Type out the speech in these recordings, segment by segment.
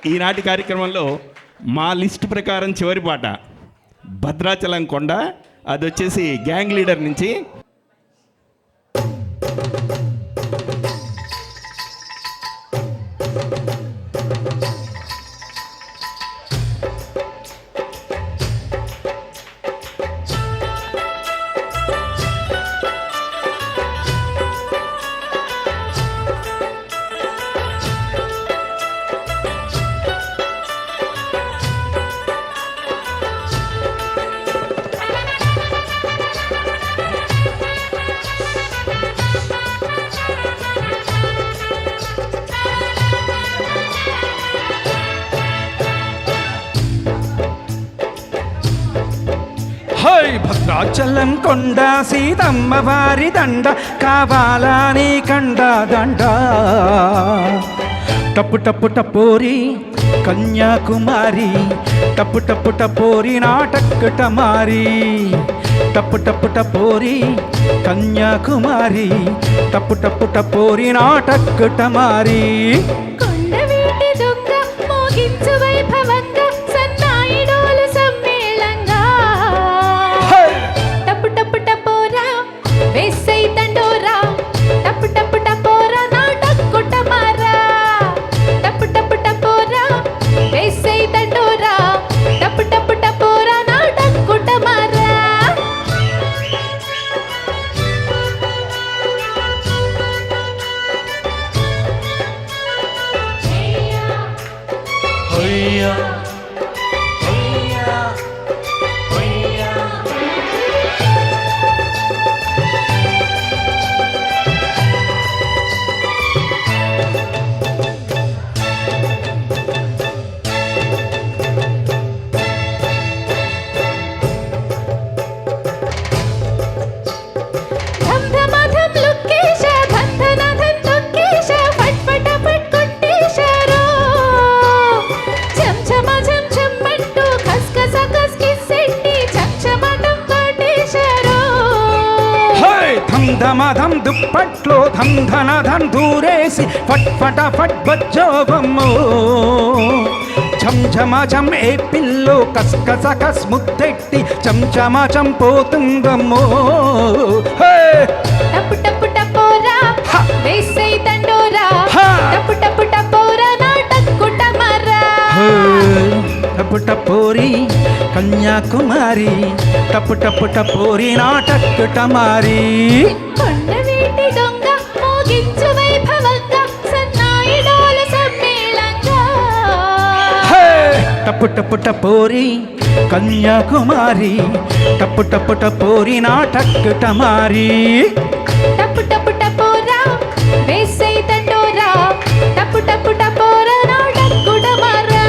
ఈనాటి కార్యక్రమంలో మా లిస్ట్ ప్రకారం చివరి పాట భద్రాచలం కొండ, అది వచ్చేసి గ్యాంగ్ లీడర్ నుంచి. భద్రాచలం కొండ సీతమ్మ వారి దండ, కావాలని కండ దండ. టప్పు టప్పు టపోరి కన్యాకుమారి, టప్పు టప్పు టపోరి నాటక్ టమారి. టప్పు టప్పు టపోరి కన్యాకుమారి, టప్పు టప్పు టపోరి నాటక్ టమారి. ధమధం దుప్పట్లో ధంధన ధంధూరేసి ఫట్ ఫట ఫట్ బజ్జోవమ్మో. చంచమచం ఏ పిల్లో కస్కస కస్ ముద్దెట్టి చంచమచం పోతుందమ్మో. టప్పు టప్పు టపోరా వేసై తండోరా, టప్పు టప్పు టపోరా నాటక్కు టమరా. టప్పు టపోరి కన్యాకుమారి, టప్పు టప్పు టపోరి నాటక్ టమారి. కొండవీటి దొంగ మోగించు వైభవంగా, సన్నాయి డోలు సమ్మేళంగా. టప్పు టప్పు టపోరి కన్యాకుమారి, టప్పు టప్పు టపోరి నాటక్ టమారి. టప్పు టప్పు టపోరా వేసై తండోరా, టప్పు టప్పు టపోరా నాటక్కు టమరా.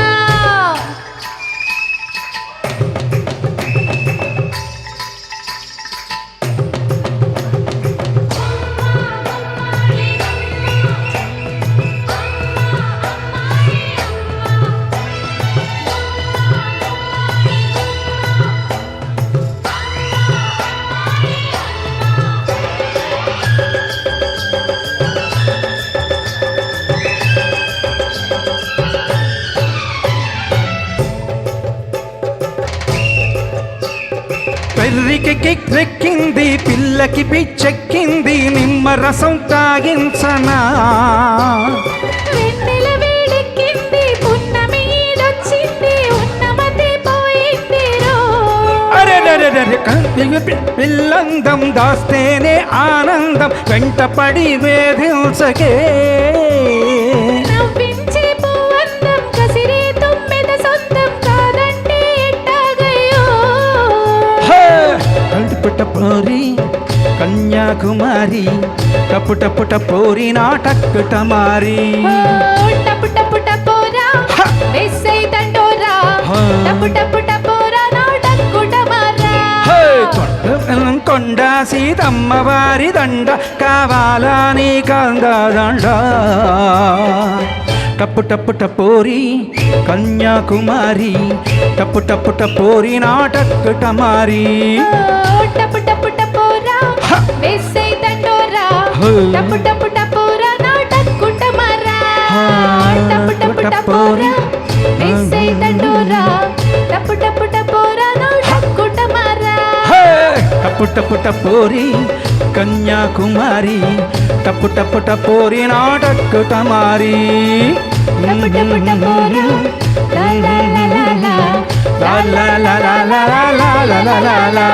పెర్రికి కిక్కెక్కింది, పిల్లకి పిచ్చెక్కింది, నిమ్మరసం తాగించనా. వెన్నెల వేడెక్కింది, పున్నమి ఈడొచ్చింది, ఉన్నమతి పోయిందిరో. పిల్లందం దాస్తేనే ఆనందం, వెంటపడి వేధించకే. నవ్వించే పూవందం, కసిరే తుమ్మెద సొంతం కాదంటే ఎట్టాగయ్యో. టప్పు టపోరి కన్యాకుమారి, టప్పు టప్పు టపోరి నాటక్ టమారి. టప్పు టప్పు టపోరా వేసై తండోరా, టప్పు టప్పు టపోరా నాటక్కు టమరా. కొండ సీతమ్మ వారి దండ, కావాలని కంద దండ. టప్పు టప్పు టపోరి కన్యాకుమారి, టప్పు టప్పు టపోరి నాటక్ టమారి. టప్పు టప్పు టపోరా వేసై తండోరా, టప్పు టప్పు టపోరా నాటక్కు టమరా. టప్పు టప్పు టపోరా వేసే దండోరా టప్పు టప్పు టపోరా నా టక్కుట మారా హే! టప్పు టప్పు టపోరి కన్యాకుమారి టప్పు టప్పు టపోరి నాటక్కు టమారి టప్పు టప్పు టపోరా లా లా లా లా లా లా లా లా లా లా లా లా లా లా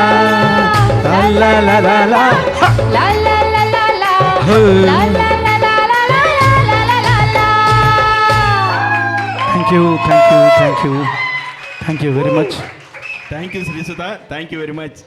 లా లా లా లా లా హ! లా లా లా లా లా హే! లా లా లా లా లా లా లా లా లా లా thank you very much. Thank you Srisudha, thank you very much.